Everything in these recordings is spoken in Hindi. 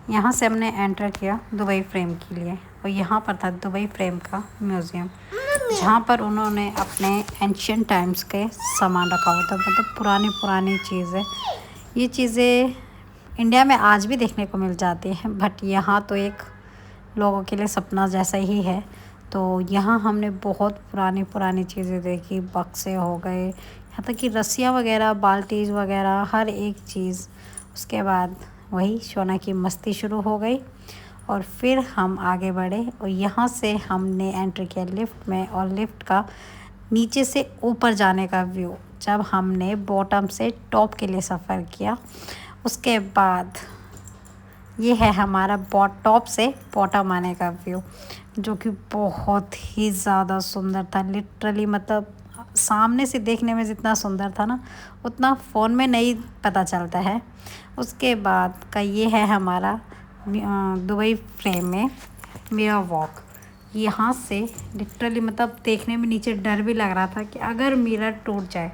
यहाँ से हमने एंटर किया दुबई फ्रेम के लिए और यहाँ पर था दुबई फ्रेम का म्यूज़ियम, जहाँ पर उन्होंने अपने एंशियंट टाइम्स के सामान रखा हुआ था, मतलब पुरानी पुरानी चीज़ें। ये चीज़ें इंडिया में आज भी देखने को मिल जाती हैं, बट यहाँ तो एक लोगों के लिए सपना जैसा ही है। तो यहाँ हमने बहुत पुरानी पुरानी चीज़ें देखी, बक्से हो गए, यहाँ तक कि रस्सियाँ वगैरह, बाल्टीज वगैरह, हर एक चीज़। उसके बाद वही सोना की मस्ती शुरू हो गई और फिर हम आगे बढ़े और यहाँ से हमने एंट्री किया लिफ्ट में। और लिफ्ट का नीचे से ऊपर जाने का व्यू, जब हमने बॉटम से टॉप के लिए सफ़र किया। उसके बाद ये है हमारा टॉप से बॉटम आने का व्यू, जो कि बहुत ही ज़्यादा सुंदर था। लिटरली मतलब सामने से देखने में जितना सुंदर था ना, उतना फ़ोन में नहीं पता चलता है। उसके बाद का ये है हमारा दुबई फ्रेम में मिरर वॉक। यहाँ से लिटरली मतलब देखने में नीचे डर भी लग रहा था कि अगर मिरर टूट जाए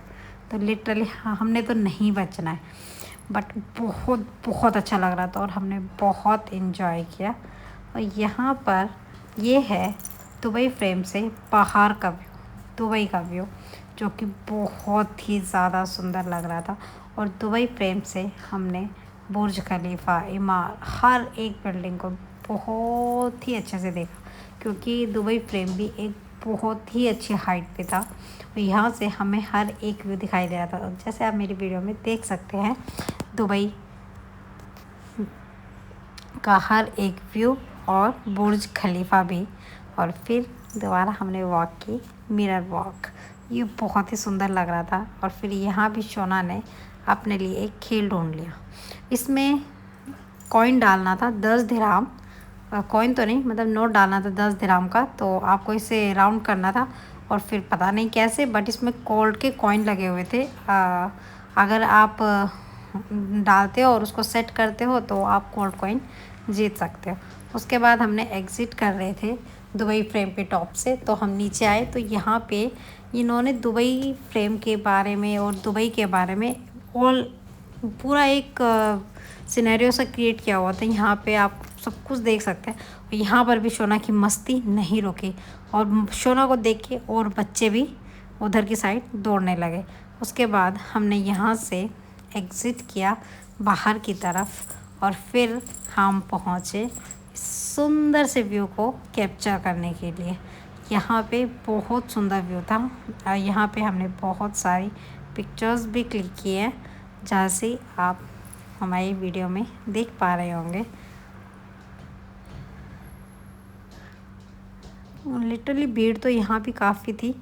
तो लिटरली हमने तो नहीं बचना है, बट बहुत बहुत अच्छा लग रहा था और हमने बहुत इन्जॉय किया। और यहाँ पर ये है दुबई फ्रेम से बाहर का व्यू, दुबई का व्यू, जो कि बहुत ही ज़्यादा सुंदर लग रहा था। और दुबई फ्रेम से हमने बुर्ज खलीफा, इमारत, हर एक बिल्डिंग को बहुत ही अच्छे से देखा, क्योंकि दुबई फ्रेम भी एक बहुत ही अच्छी हाइट पे था। और यहाँ से हमें हर एक व्यू दिखाई दे रहा था। जैसे आप मेरी वीडियो में देख सकते हैं, दुबई का हर एक व्यू और बुर्ज खलीफा भी। और फिर दोबारा हमने वॉक की, मिरर वॉक। ये बहुत ही सुंदर लग रहा था। और फिर यहाँ भी शोना ने अपने लिए एक खेल ढूंढ लिया। इसमें कॉइन डालना था 10 दिरहम, कॉइन तो नहीं मतलब नोट डालना था 10 दिरहम का। तो आपको इसे राउंड करना था और फिर पता नहीं कैसे, बट इसमें गोल्ड के कॉइन लगे हुए थे। अगर आप डालते हो और उसको सेट करते हो तो आप गोल्ड कॉइन जीत सकते हो। उसके बाद हमने एग्ज़िट कर रहे थे दुबई फ्रेम के टॉप से, तो हम नीचे आए तो यहाँ पे इन्होंने दुबई फ्रेम के बारे में और दुबई के बारे में ऑल पूरा एक सिनेरियो सा क्रिएट किया हुआ था। यहाँ पे आप सब कुछ देख सकते हैं। और यहाँ पर भी शोना की मस्ती नहीं रुकी और शोना को देख के और बच्चे भी उधर की साइड दौड़ने लगे। उसके बाद हमने यहाँ से एग्ज़िट किया बाहर की तरफ और फिर हम पहुँचे सुंदर से व्यू को कैप्चर करने के लिए। यहाँ पे बहुत सुंदर व्यू था और यहाँ पे हमने बहुत सारी पिक्चर्स भी क्लिक किए हैं, जहाँ से आप हमारी वीडियो में देख पा रहे होंगे। लिटरली भीड़ तो यहाँ भी काफ़ी थी।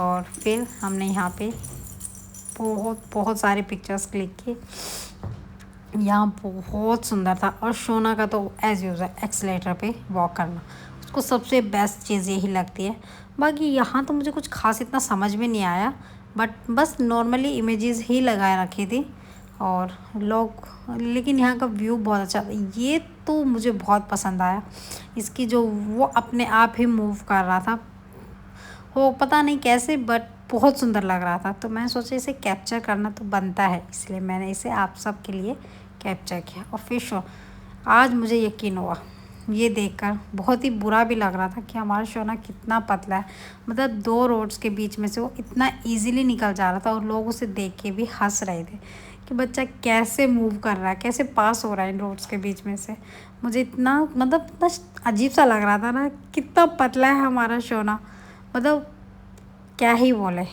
और फिर हमने यहाँ पे बहुत बहुत सारे पिक्चर्स क्लिक किए। यहाँ बहुत सुंदर था। और शोना का तो एज़ यूज़ुअल एक्सीलेटर पे वॉक करना उसको सबसे बेस्ट चीज़ यही लगती है। बाकी यहाँ तो मुझे कुछ खास इतना समझ में नहीं आया, बट बस नॉर्मली इमेजेस ही लगाए रखी थी और लोग। लेकिन यहाँ का व्यू बहुत अच्छा था, ये तो मुझे बहुत पसंद आया। इसकी जो वो अपने आप ही मूव कर रहा था, वो पता नहीं कैसे, बट बहुत सुंदर लग रहा था। तो मैं सोचा इसे कैप्चर करना तो बनता है, इसलिए मैंने इसे आप सब के लिए कैप्चर किया। और फिर आज मुझे यकीन हुआ ये देखकर, बहुत ही बुरा भी लग रहा था कि हमारा शोना कितना पतला है। मतलब 2 रोड्स के बीच में से वो इतना इजीली निकल जा रहा था और लोग उसे देख के भी हंस रहे थे कि बच्चा कैसे मूव कर रहा है, कैसे पास हो रहा है इन रोड्स के बीच में से। मुझे इतना मतलब इतना अजीब सा लग रहा था ना, कितना पतला है हमारा शोना, मतलब क्या ही बोले।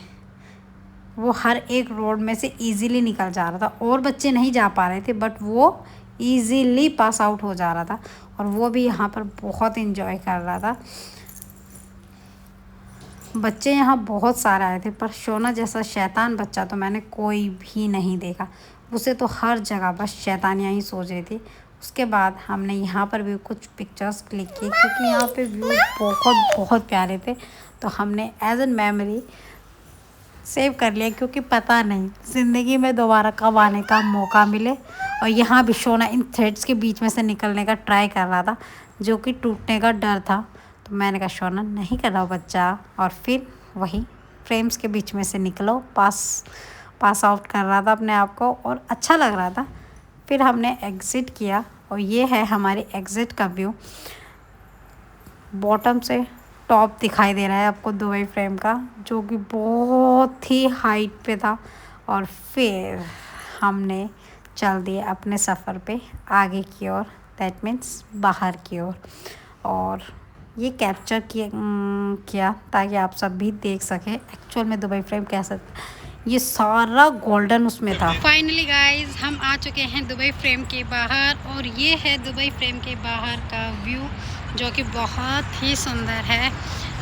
वो हर एक रोड में से इजीली निकल जा रहा था और बच्चे नहीं जा पा रहे थे, बट वो इजीली पास आउट हो जा रहा था। और वो भी यहाँ पर बहुत एंजॉय कर रहा था। बच्चे यहाँ बहुत सारे आए थे, पर शोना जैसा शैतान बच्चा तो मैंने कोई भी नहीं देखा। उसे तो हर जगह बस शैतानियाँ ही सोच रही थी। उसके बाद हमने यहाँ पर भी कुछ पिक्चर्स क्लिक की, क्योंकि यहाँ पे व्यू बहुत बहुत प्यारे थे। तो हमने एज एन मेमोरी सेव कर लिया, क्योंकि पता नहीं ज़िंदगी में दोबारा कब आने का मौका मिले। और यहाँ भी शोना इन थ्रेड्स के बीच में से निकलने का ट्राई कर रहा था, जो कि टूटने का डर था। तो मैंने कहा शोना नहीं कर रहा बच्चा। और फिर वही फ्रेम्स के बीच में से निकलो, पास आउट कर रहा था अपने आप को और अच्छा लग रहा था। फिर हमने एग्ज़िट किया और ये है हमारे एग्ज़िट का व्यू। बॉटम से टॉप दिखाई दे रहा है आपको दुबई फ्रेम का, जो कि बहुत ही हाइट पे था। और फिर हमने चल दिए अपने सफ़र पे आगे की ओर, दैट मीन्स बाहर की ओर। और ये कैप्चर किया ताकि आप सब भी देख सकें एक्चुअल में दुबई फ्रेम कैसा। ये सारा गोल्डन उसमें था। फाइनली गाइस हम आ चुके हैं दुबई फ्रेम के बाहर, और ये है दुबई फ्रेम के बाहर का व्यू, जो कि बहुत ही सुंदर है।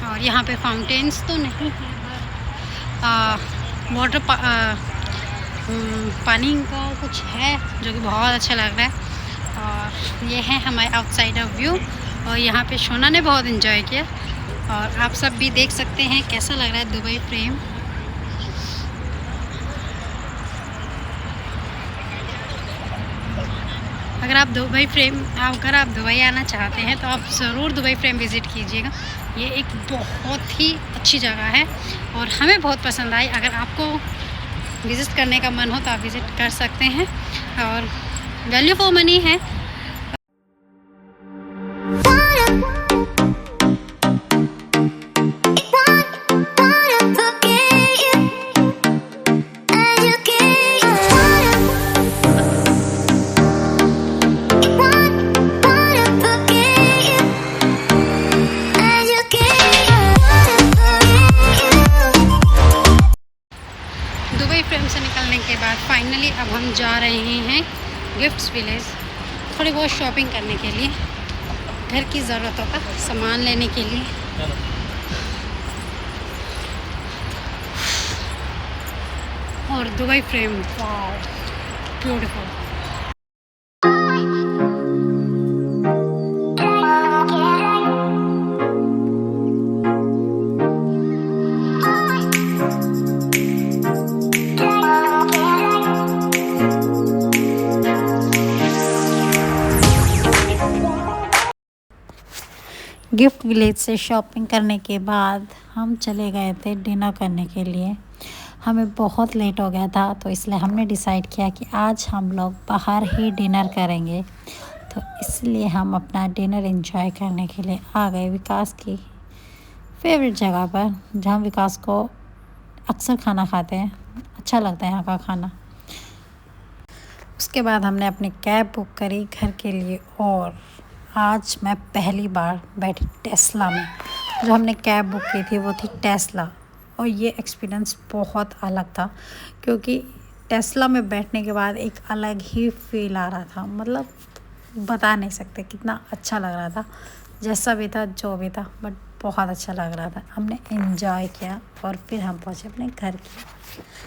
और यहाँ पे फाउंटेन्स तो नहीं है, वाटर पानी का कुछ है जो कि बहुत अच्छा लग रहा है। और ये है हमारे आउटसाइडर व्यू, और यहाँ पे शोना ने बहुत इन्जॉय किया, और आप सब भी देख सकते हैं कैसा लग रहा है दुबई फ्रेम। अगर आप दुबई आना चाहते हैं तो आप ज़रूर दुबई फ्रेम विज़िट कीजिएगा। ये एक बहुत ही अच्छी जगह है और हमें बहुत पसंद आई। अगर आपको विज़िट करने का मन हो तो आप विज़िट कर सकते हैं, और वैल्यू फॉर मनी है। दुबई फ्रेम से निकलने के बाद फाइनली अब हम जा रहे हैं गिफ्ट्स विलेज, थोड़ी बहुत शॉपिंग करने के लिए, घर की ज़रूरतों का सामान लेने के लिए। और Dubai frame, wow beautiful. Gift village से शॉपिंग करने के बाद हम चले गए थे डिनर करने के लिए। हमें बहुत लेट हो गया था, तो इसलिए हमने डिसाइड किया कि आज हम लोग बाहर ही डिनर करेंगे। तो इसलिए हम अपना डिनर एंजॉय करने के लिए आ गए विकास की फेवरेट जगह पर, जहाँ विकास को अक्सर खाना खाते हैं, अच्छा लगता है यहाँ का खाना। उसके बाद हमने अपनी कैब बुक करी घर के लिए, और आज मैं पहली बार बैठी टेस्ला में। जो हमने कैब बुक की थी वो थी टेस्ला, और ये एक्सपीरियंस बहुत अलग था, क्योंकि टेस्ला में बैठने के बाद एक अलग ही फील आ रहा था। मतलब बता नहीं सकते कितना अच्छा लग रहा था, जैसा भी था जो भी था, बट बहुत अच्छा लग रहा था। हमने एंजॉय किया और फिर हम पहुँचे अपने घर की।